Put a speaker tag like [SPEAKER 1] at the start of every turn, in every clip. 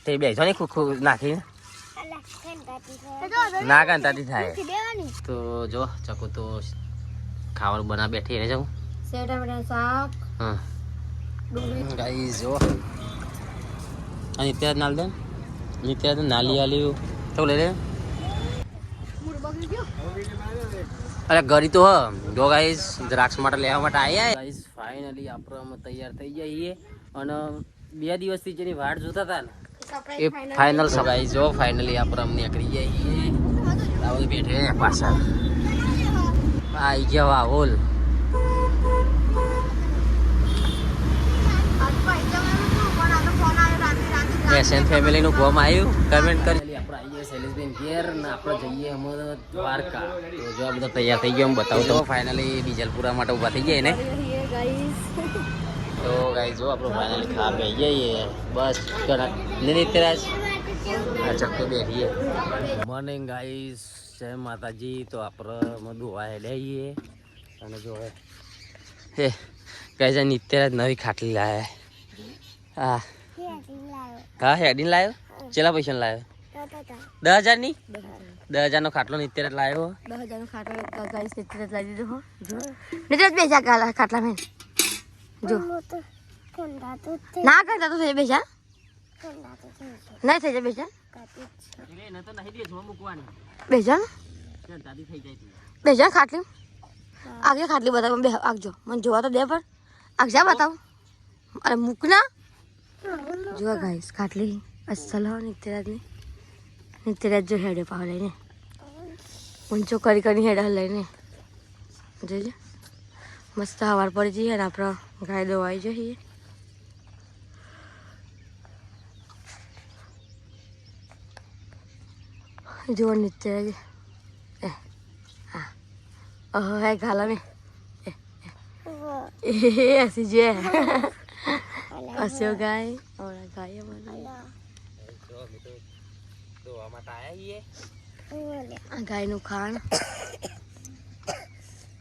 [SPEAKER 1] તે બેસો ને ખુખું નાખી ના કંટાતી થાય તો જો ચકુ તો ખાવાનું બના બેઠી રહે જાઉં
[SPEAKER 2] શાક
[SPEAKER 1] હા ગાઈસ જો નિત્યા નાલ દે નિત્યા નાલી આલી તો લે લે અરે ગરી તો જો ગાઈસ દ્રાક્ષ માટે લેવા માટે આયા ગાઈસ ફાઇનલી આપણે તૈયાર થઈ જઈએ અને 2 દિવસથી જેની વાટ જોતા હતા ને એ ફાઇનલ સગાઈ જો ફાઇનલી આપણે નીકળી જઈએ રાહુલ બેઠે પાછળ આઈ ગયા રાહુલ એસએન ફેમિલી નું ગોમ આવ્યું કમેન્ટ કરી આપણે આવીએ શૈલેષબેન ઘેર ને આપણે જઈએ અમે દ્વારકા તો જો આ બધા તૈયાર થઈ ગયો હું બતાવું તો ફાઇનલી ડીઝલપુરા માટે ઊભા થઈ ગયા ને તો ગાઈસ જો આપણે ફાઇનલી ખા બે જઈએ બસ નિત્યરાજ આ ચક્કો બેઠીએ મોર્નિંગ ગાઈસ જય માતાજી તો આપણે દોવા લઈએ અને જો હે ગાઈસ નિત્યરાજ નવી ખાટલી લાયા હા હેડીને લાવ્યો ચેલા પૈસા લાવ્યો 10,000 ની 10,000 નો ખાટલો નિત્યરાજ લાવ્યો
[SPEAKER 2] 10,000 નો ખાટલો ગાઈસ નિત્યરાજ લાવી દીધો હો જો નિત્યરાજ બેસા કાલા ખાટલા મેં જો ના કરતા તો થઈ બેસા નહીં થઈ જાય બેસા બેસા બેસા ખાટલી આગળ ખાટલી બતાવો બે આગજો મને જોવા તો દે પણ આગજા બતાવો અરે મૂક ના જો ગાઈસ ખાટલી અસલ હો નિત્યરાજ જો હેડે પાવ લઈને ઊંચો કરી હેડા લઈને જોજો મસ્ત હવાર પડી જઈએ ને આપણે ગાય દોવાઈ જઈએ જો નિત્યરાજ હે ગાલા મેં ऐसी जो है ऐसे गाय और गाय गाय નું ખાણ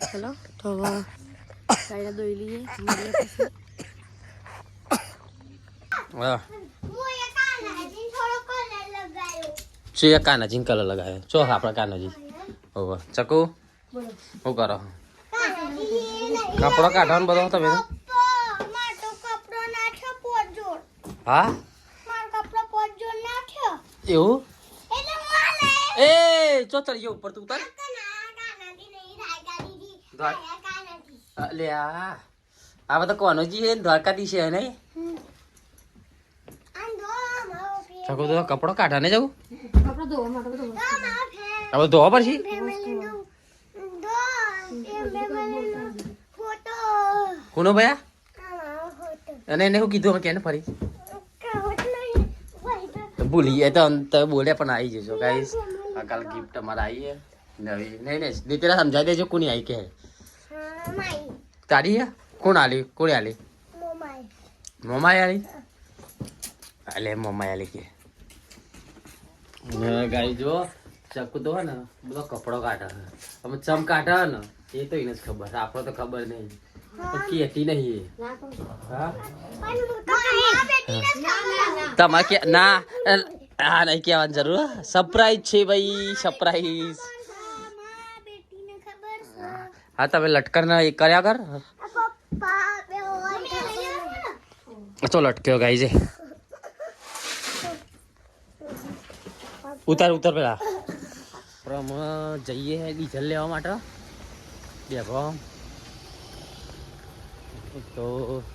[SPEAKER 2] ચલો તો ગાયને દોઈ લઈએ
[SPEAKER 1] પછી કાનાજી કલર લગાવ્યો ચો આપણા કાનાજી ઓહો ચકુ શું કરો કપડો કાઢવાનું બધો તમે હા એવું એ ચો ચડી ગયો ઉપર તું ઉતાર લે આ બધા કોનોજી છે દ્વારકાધીશ છે નહીં ચકુ તો કપડો કાઢા ને જવું હવે ધોવા પડશે કોનો ભયા અને એને શું કીધું કેને ફરી ભૂલી તો અંત બોલે પણ આવી જજો ગાઈસ કાલ ગિફ્ટ અમારે આવી નવી નહીં નિત્યરા સમજાવી દેજો કોની આવી કે તારી કોણ આલી કોણે આલી મોમાઈ આલી અલે મોમાઈ આલી કે ગાઈ જો ચક્કુ તો હે ને બધો કપડો કાઢે અમે ચમ કાઢે ને એ તો એને જ ખબર આપણો તો ખબર નહીં કેતી નહીં તમારે કે ના આ નહીં કહેવાની જરૂર સરપ્રાઈઝ છે ભાઈ સરપ્રાઈઝ હા તમે લટકન એ કર્યા કર ચો લટક્યો ગાઈ છે ઉતાર ઉતાર પેલા અમે જઈએ ડીઝલ લેવા માટે દેખો તો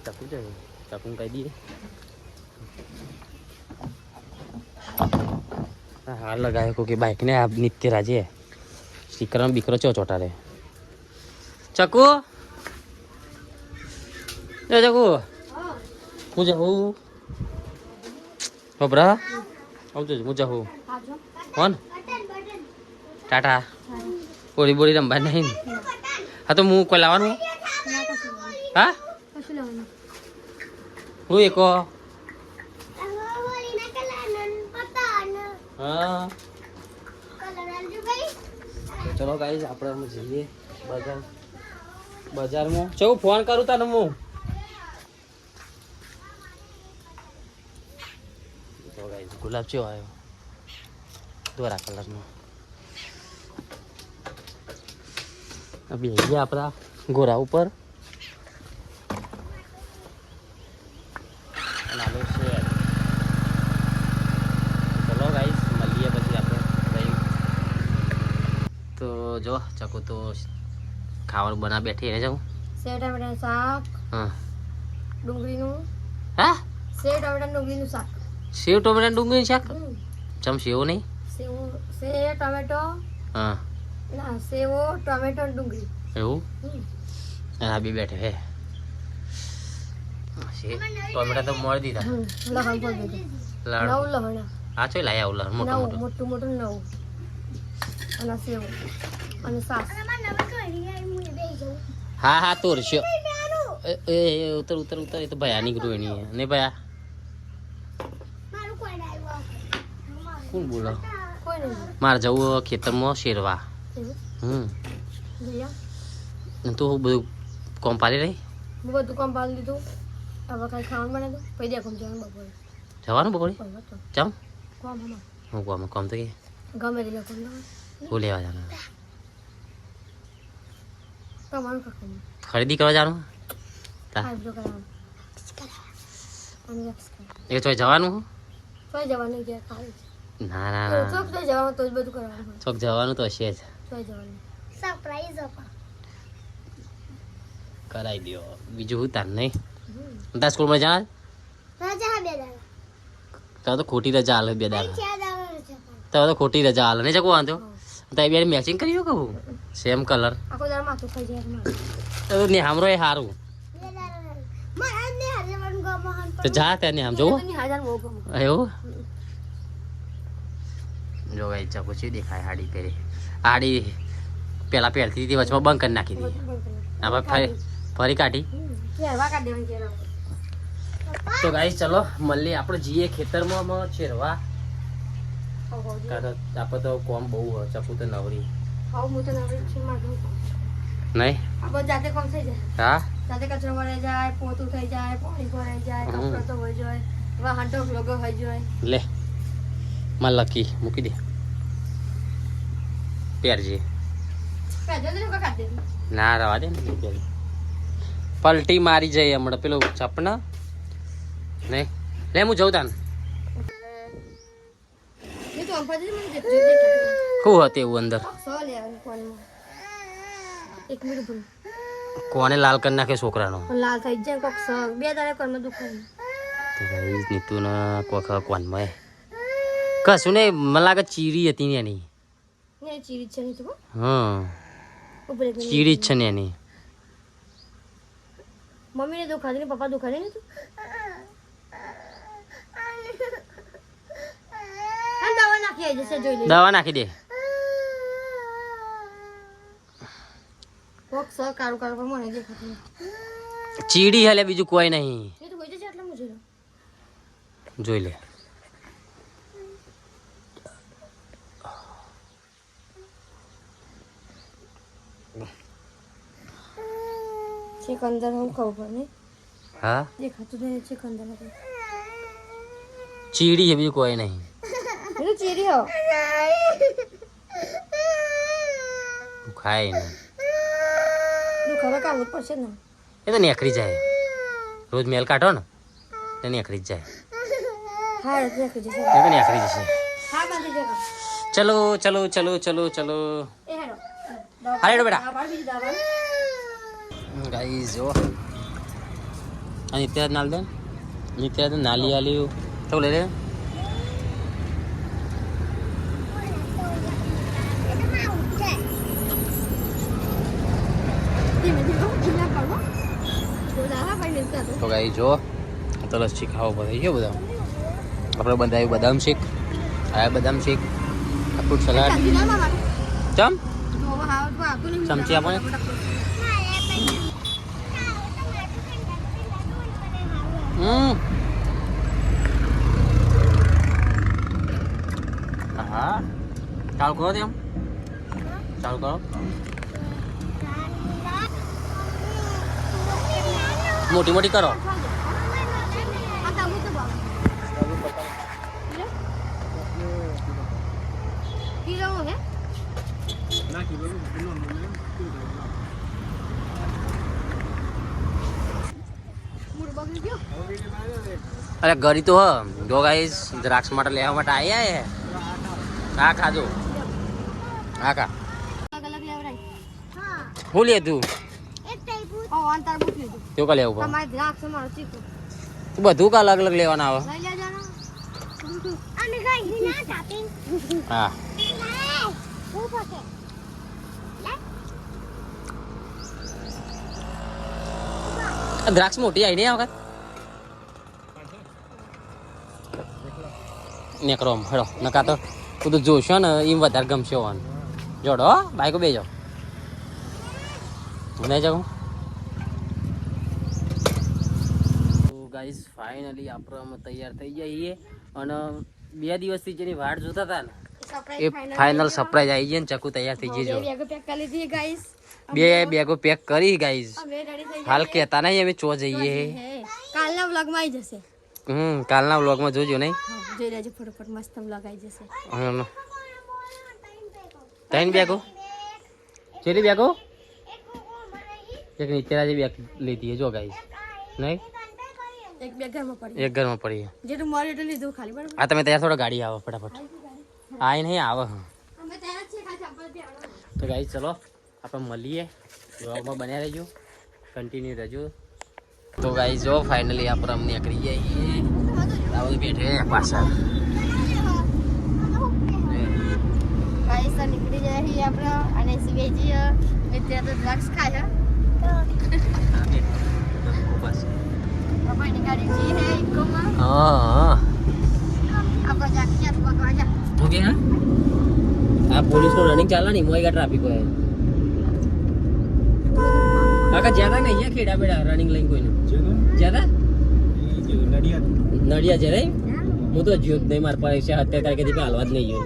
[SPEAKER 1] ચકુ છે ચકુ કહી દઈએ હાર લગાવ્યો કે બાઇક ને આ નિત્યરાજે સ્ટીકર બીકરો ચો ચોટા રે ચકુ ચકુ હું જાઉં બબરા આવજો હું જાઉં કોણ ટાટા બોરી બોરી રમવા નહીં હા તો હું કોઈ લાવવાનું હા હું એકો હા ચલો ગાઈસ આપણે અમે જઈએ બજારમાં ચો ફોન કરું તને હું તો ગાઈસ ગુલાબ ચેવો આવ્યો દોરા કલરનો. બે ગયા આપણા ગોરા ઉપર. નાલો છે. ચલો ગાઈસ મળીએ પછી આપણે કઈ. તો જો ચકુ તો ખાવાનું બના બેઠી રહે જાઉં.
[SPEAKER 2] સેવ ટામેટાનું શાક,
[SPEAKER 1] હા
[SPEAKER 2] ડુંગળીનું.
[SPEAKER 1] હા
[SPEAKER 2] સેવ ટામેટાનું ડુંગળીનું શાક.
[SPEAKER 1] સેવ ટોમેટા ડુંગળી શાક. ચમ સેવ નહીં.
[SPEAKER 2] સેવ ટમેટો.
[SPEAKER 1] હા
[SPEAKER 2] ના સેવો ટમેટો ડુંગળી
[SPEAKER 1] એવું. હા બી બેઠે હે. ટોમેટા તો મોડી દીધા.
[SPEAKER 2] લહણ પણ દીધું. નવ લહણ.
[SPEAKER 1] આ ચોઈ લાયા આવું લહણ મોટું મોટું.
[SPEAKER 2] મોટું મોટું નવ. અને સેવ અને સાસ.
[SPEAKER 1] હા હા તો રશ્યો એ ઉતર ઉતર ઉતર. એ તો ભયા નીકળ્યું એની નહીં ભયા. કોણ બોલો.
[SPEAKER 2] કોઈ નહીં.
[SPEAKER 1] મારે જવું ખેતરમાં શેરવા. તું બધું કોમ પાડી રહી.
[SPEAKER 2] બધું કામ પાડી લીધું. હવે કાંઈ ખાવાનું બનાવી દો. પછી દે કોમ જવાનું બપોરે.
[SPEAKER 1] જવાનું બપોરે ચમ
[SPEAKER 2] કોમ હમણાં
[SPEAKER 1] હું કોમ તો કે
[SPEAKER 2] ગમે તે લોકો
[SPEAKER 1] હું લેવા જવાનું.
[SPEAKER 2] તમારું કામ
[SPEAKER 1] ખરીદી કરવા જવાનું.
[SPEAKER 2] આઈબ્રો કરાવવાનું અને વેક્સ કરાવવાનું.
[SPEAKER 1] એ ચોઈ જવાનું.
[SPEAKER 2] ચોઈ જવાનું ઘેર ખાલી
[SPEAKER 1] ના ના ના
[SPEAKER 2] ચોક તો જવાનું તો જ બધું કરવાનું.
[SPEAKER 1] ચોક જવાનું તો હશે જ.
[SPEAKER 2] ચોઈ જવાનું સરપ્રાઈઝ આપા
[SPEAKER 1] કરાવી દો. બીજું હું તાર નહીં. તાર સ્કૂલમાં જા
[SPEAKER 2] રાજા બે દાડા
[SPEAKER 1] તાર તો ખોટી રજા હાલે 2 દાડા. તાર તો ખોટી રજા હાલે નહીં જકો વાંધો. તાર બે મેચિંગ કરી કહું સેમ કલર.
[SPEAKER 2] આખો દાડા માથું ખાઈ જાય
[SPEAKER 1] તો ને હામરો એ સારું. તો જા ત્યાં ને આમ જોવો એવું. જો ગાઈ ચકુ છે દેખાય હાડી પહેરી. હાડી પેલા પહેરતી હતી વચમાં બંધ કરી નાખી હતી. હવે ફરી કાઢી. તો ગાઈસ ચલો મળીએ આપણે જઈએ ખેતરમાં છેરવા. આપણે તો કોમ બહુ હોય. ચકુ તો નવરી નહીં. હા
[SPEAKER 2] જાતે કચરો ભરાઈ જાય, પોતું થઈ જાય, પાણી ભરાઈ જાય, કપડો તો હોય જાય, વાહન તો લોગો હોય જાય.
[SPEAKER 1] લે માં લકી મૂકી દે પહેરજે.
[SPEAKER 2] પેજો તો લોકો કાઢી દે.
[SPEAKER 1] ના રવા દે ને પલટી મારી જાય હમણાં પેલું ચપના નહીં. લે હું જઉં તાન.
[SPEAKER 2] એ તો અંપાજી મને જે
[SPEAKER 1] શું હતું એવું અંદર.
[SPEAKER 2] સો લેવાનું કોનમાં. એક મિનિટ ભૂલ.
[SPEAKER 1] કોને લાલ કરી નાખે છોકરાનો.
[SPEAKER 2] લાલ થઈ જાય કોક સ બે દાડે કોનમાં દુખાય.
[SPEAKER 1] તો ભાઈ નીતુને કોક કોનમાં કશું નહીં. મને લાગે ચીરી હતી ને એની.
[SPEAKER 2] ને ચીરી છે નહીં તો
[SPEAKER 1] હા
[SPEAKER 2] ઉપર એક
[SPEAKER 1] ચીરી જ છે ને એની.
[SPEAKER 2] મમ્મીને દુખાડી ને પપ્પા દુખાડી ને તું. હા દવા નાખી આવી જશે જોઈ લે.
[SPEAKER 1] દવા નાખી દે.
[SPEAKER 2] કોક સ કાળું કાળું પણ મને દેખાતું નથી.
[SPEAKER 1] ચીડી હલે બીજું કોઈ નહીં.
[SPEAKER 2] એ તો કોઈ જશે એટલે હું જોઈ લઉં.
[SPEAKER 1] જોઈ લે.
[SPEAKER 2] છેક અંદર હું ખબર નહીં
[SPEAKER 1] હા
[SPEAKER 2] દેખાતું નહીં. છેક અંદર નથી.
[SPEAKER 1] ચીડી છે બીજું કોઈ નહીં.
[SPEAKER 2] એ તો ચીરી હો.
[SPEAKER 1] ખાય ને
[SPEAKER 2] દુખાવા કાઢવું જ પડશે ને.
[SPEAKER 1] એ તો નેખરી જાય. રોજ મેલ કાઢો ને તો નેખરી જ જાય.
[SPEAKER 2] હા એટલે નાખી જશે.
[SPEAKER 1] એ તો નેખરી જશે.
[SPEAKER 2] હા બાંધી દેવા.
[SPEAKER 1] ચલો ચલો ચલો ચલો ચલો.
[SPEAKER 2] એ હેડો
[SPEAKER 1] હાલે હેડો બેટા.
[SPEAKER 2] દવા પાડી બીજી દવા.
[SPEAKER 1] ગાઈસ જો આ નિત્યા નાલ દે. નિત્યા નાલી આલી તો લે લે. તો ગાઈ જો તો લસ્સી ખાવો પડે છે બધા. આપણે બંધાયું બદામ શેક. આ બદામ શેક. Fruit salad. ચમ ચમચી આપણે. હા ચાલુ કરો તેમ. ચાલુ કરો. મોટી મોટી કરો. અરે ગરી તો હ જો ગાઈસ દ્રાક્ષ માટે લેવા માટે આયા હે આ ખાજો આ ખા હું લે તું કેવું કા લેવું તું બધું કા અલગ અલગ લેવાના આવે હા દ્રાક્ષ મોટી આવી નહીં આ વખત નેકરો હેડો નકા તો તું તો જોશો ને એમ વધારે ગમશે હોવાનું જોડો બાઈકો બે જાઓ નહીં જાઉં ગાઈસ ફાઇનલી આપણે અમે તૈયાર થઈ જઈએ અને 2 દિવસથી જેની વાટ જોતા હતા ને એ ફાઇનલ સરપ્રાઈઝ આવી ગઈ ને ચકુ તૈયાર થઈ ગઈ જો 2 બેગો પેક કરી ગાઈસ હાલ કહેતા નહીં અમે ચો જઈએ
[SPEAKER 2] કાલના વ્લોગમાં આવી જશે
[SPEAKER 1] કાલના વ્લોગમાં જોજો નહીં
[SPEAKER 2] જોઈ લેજો ફટાફટ મસ્ત વ્લોગ આવી જશે
[SPEAKER 1] 3 બેગો કેટલી બેગો એક નીચેના જે બેગ લીધી જો ગાઈસ નહીં
[SPEAKER 2] એક ઘરમાં
[SPEAKER 1] પડી
[SPEAKER 2] જેટલું મળે એટલું લીધું ખાલી બરાબર
[SPEAKER 1] આ તમે તૈયાર થોડો ગાડી આવો ફટાફટ આય નહીં આવે
[SPEAKER 2] અમે તૈયાર છીએ ખાલી ચંપલ પહેરવા
[SPEAKER 1] તો ગાઈસ ચલો આપણે મળીએ વ્લોગમાં બન્યા રહેજો કન્ટિન્યુ રહેજો તો ગાઈસ જો ફાઇનલી આપણે અમને નીકળી જઈએ આવું બેઠે પાછળ
[SPEAKER 2] ગાઈસ નીકળી જાય છે આપણે અને સિવેજી મિત્ર તો દ્રાક્ષ ખાય
[SPEAKER 1] બસ
[SPEAKER 2] બાપા ની ગાડી જી હે ઇકોમાં
[SPEAKER 1] હા
[SPEAKER 2] આપણે જાકી પકવા જા
[SPEAKER 1] ઓકે હા આ પોલીસનો રનિંગ ચાલે ને મોય ટ્રાફિક હોય કાકા જ્યાદા નહીં અહીંયા ખેડા બેડા રનિંગ લઈને કોઈને જ્યાદા નડિયા છે રે હું તો જ્યોત નહીં માર પરીક્ષા 17 તારીખે હાલવા જ નહીં ગયો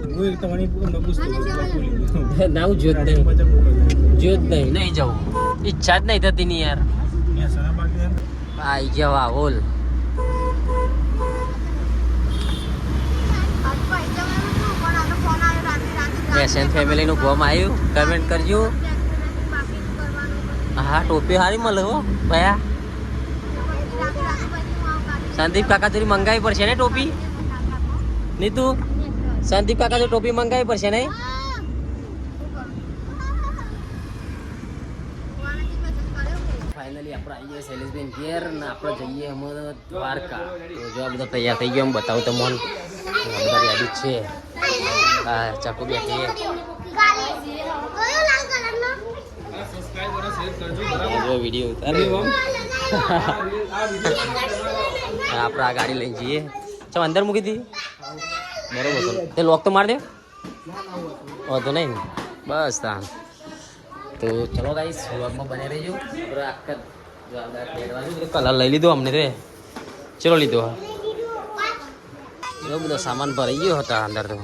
[SPEAKER 1] ના હું જ્યોત નહીં જવું ઈચ્છા જ નહીં થતી ની યાર આઈ જવા ઓલ એસએન ફેમિલી નું ગોમ આવ્યું કમેન્ટ કરજો હા ટોપી હારી મળે હો ભયા સંદીપ કાકા જોડી મંગાવી પડશે ને ટોપી નીતુ સંદીપ કાકા જો ટોપી મંગાવી પડશે નહીં ફાઇનલી આપણે આવીએ શૈલેષબેન ઘેર ને આપણે જઈએ અમારે દ્વારકા તો જો આ બધા તૈયાર થઈ ગયો એમ બતાવું તો મન બધા યાદી છે હા ચાકુ બેઠી જો વિડીયો ઉતારે આપણે આ ગાડી લઈને જઈએ ચાલ અંદર મૂકી દી બરોબર તે લોક તો માર દે વાંધો નહીં બસ તાન તો ચલો ગાઈસ વ્લોગમાં બને રહેજો કલર લઈ લીધો અમને તો ચલો લીધો એવો બધો સામાન ભરાઈ ગયો હતા અંદર તો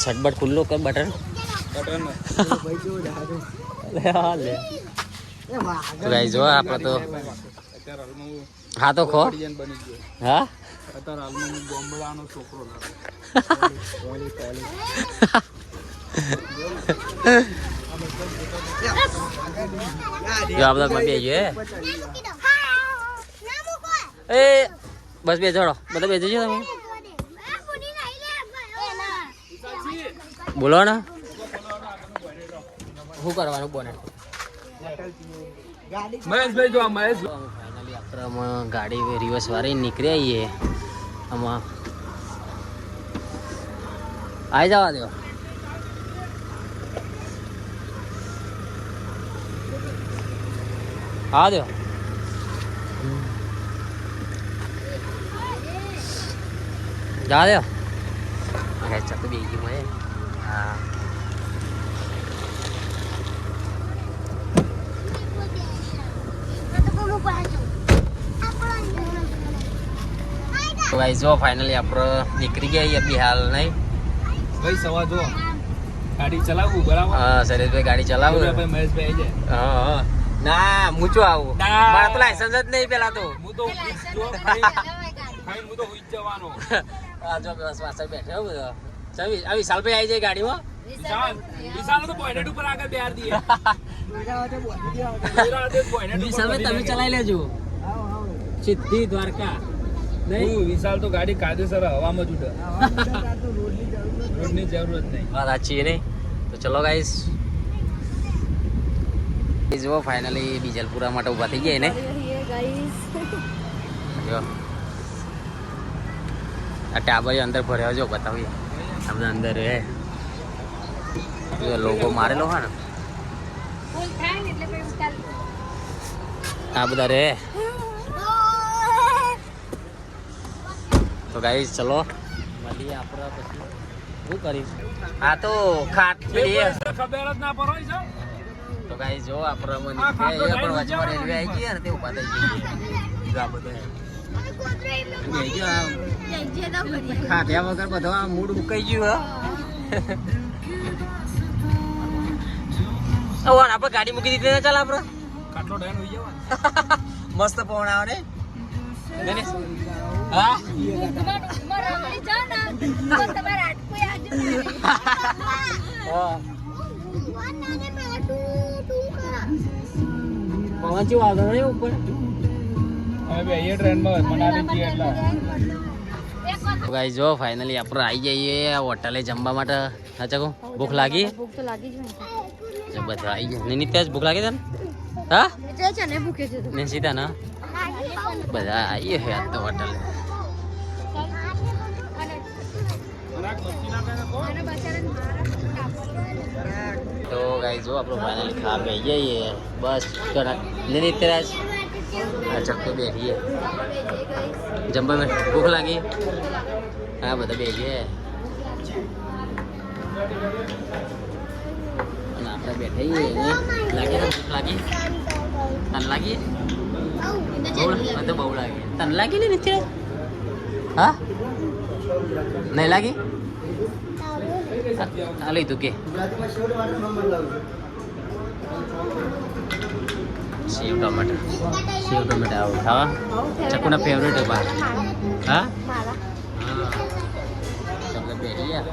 [SPEAKER 1] સટબટ ખુલ્લો કર બટન લે તો ગાઈસ જો આપણે તો હા તો ખો હા જો આ બધા બે છે એ બસ બે જોડો બધા બે જજો તમે બોલો ને શું કરવાનું બોને મહેશભાઈ જો મહેશ ફાઇનલી આપણે ગાડી રિવર્સ વાળી નીકળી આવીએ આમાં આવી જવા દો આ દો જા દો ચાલ તો બેગી મળે હા તો ગાઈસ જો ફાઇનલી આપણે નીકળી ગયા બિહાલ નહીં
[SPEAKER 3] ભાઈ સવા જો ગાડી ચલાવવું બરાબર
[SPEAKER 1] હા શૈલેષભાઈ ગાડી ચલાવું
[SPEAKER 3] ભાઈ મહેશભાઈ આવી જાય
[SPEAKER 1] હા હા ના હું ચો આવું મારા તો લાયસન્સ જ નહીં પેલા તો
[SPEAKER 3] હું તો ખાઈ હું તો હુઈ જવાનો
[SPEAKER 1] આ જો બસ પાછળ બેઠો બધો ચાલ આ વિશાલભાઈ આવી જાય ગાડીમાં
[SPEAKER 3] વિશાલ તો બોયનેટ ઉપર આગળ બેહાર દીએ
[SPEAKER 1] વિશાલભાઈ તમે ચલાવી લેજો સીધી દ્વારકા નહીં
[SPEAKER 3] વિશાલ તો ગાડી કાયદેસર હવામાં જ ઉડે રોડની જરૂરત નહીં
[SPEAKER 1] વાત સાચી નહીં તો ચલો ગાઈસ જો ફાઇનલી ડીઝલપુરા માટે ઊભા થઈ ગયા ને જો આ ટાબરી અંદર ભર્યો જો બતાવીએ આપણે અંદર હે જો લોગો મારેલો હોય ને આ બધા રે તો ગાઈસ ચલો મળીએ આપણે પછી શું કરીશ આ તો ખાટ પીડીએ
[SPEAKER 3] ખબર જ ના પડે છે
[SPEAKER 1] તો ગાઈસ જો આપણે મને પણ વચમાં રેલવે આવી ગઈ ને તે ઉભા થઈ ગઈ જો આ બધું ખાટ્યા વગર બધો આ મૂડ મુકાઈ ગયું હે આપણે ગાડી મૂકી દીધી ને ચાલ આપણે
[SPEAKER 3] કાટલો ડાયન હોઈ જવા
[SPEAKER 1] મસ્ત પવન આવે ને હા પવન ચેવું આવતો ને ઉપર
[SPEAKER 3] હવે બે એ ટ્રેનમાં મનાલી જઈએ એટલે
[SPEAKER 1] તો ગાઈસ જો ફાઇનલી આપણે આવી જઈએ હોટલે જમવા માટે હા ચકો ભૂખ લાગી
[SPEAKER 2] ભૂખ તો લાગી જ હોય
[SPEAKER 1] બધા આવી ગયા નહીં ત્યાં ભૂખ લાગી તને હા
[SPEAKER 2] એટલે છે ને ભૂખે છે
[SPEAKER 1] ને સીધા ના બધા આવીએ હે તો હોટલે તો ગાઈસ જો આપણે ફાઇનલી ખા બે જઈએ બસ લેની તેરાજ આ ચક્કો બેઠીએ જમવા ભૂખ લાગી હા બધા બેસીએ અને આપણે બેઠીએ લાગે ને ભૂખ લાગી તને લાગી બહુ લાગી તને લાગી ને નીચે હા નહીં લાગી આ લઈ તું કે સેવ ટમાટર આવું ખાવા ચકુના ફેવરેટ બા હા આપણે બેરીયા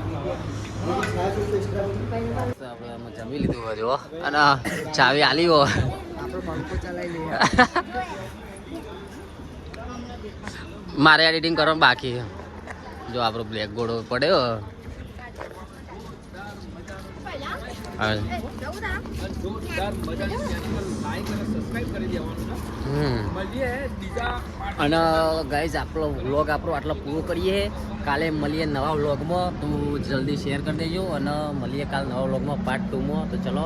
[SPEAKER 1] આપણે જમી લીધું હોય જો અને ચાવી આલી હો મારે એડિટિંગ કરવાનું બાકી છે જો આપણો બ્લેક ગોળો પડ્યો અને ગાઈઝ આપણો વ્લોગ આટલો પૂરો કરીએ કાલે મળીએ નવા વ્લોગમાં તું જલ્દી શેર કરી દેજો અને મળીએ કાલે નવા વ્લોગમાં પાર્ટ 2 માં તો ચલો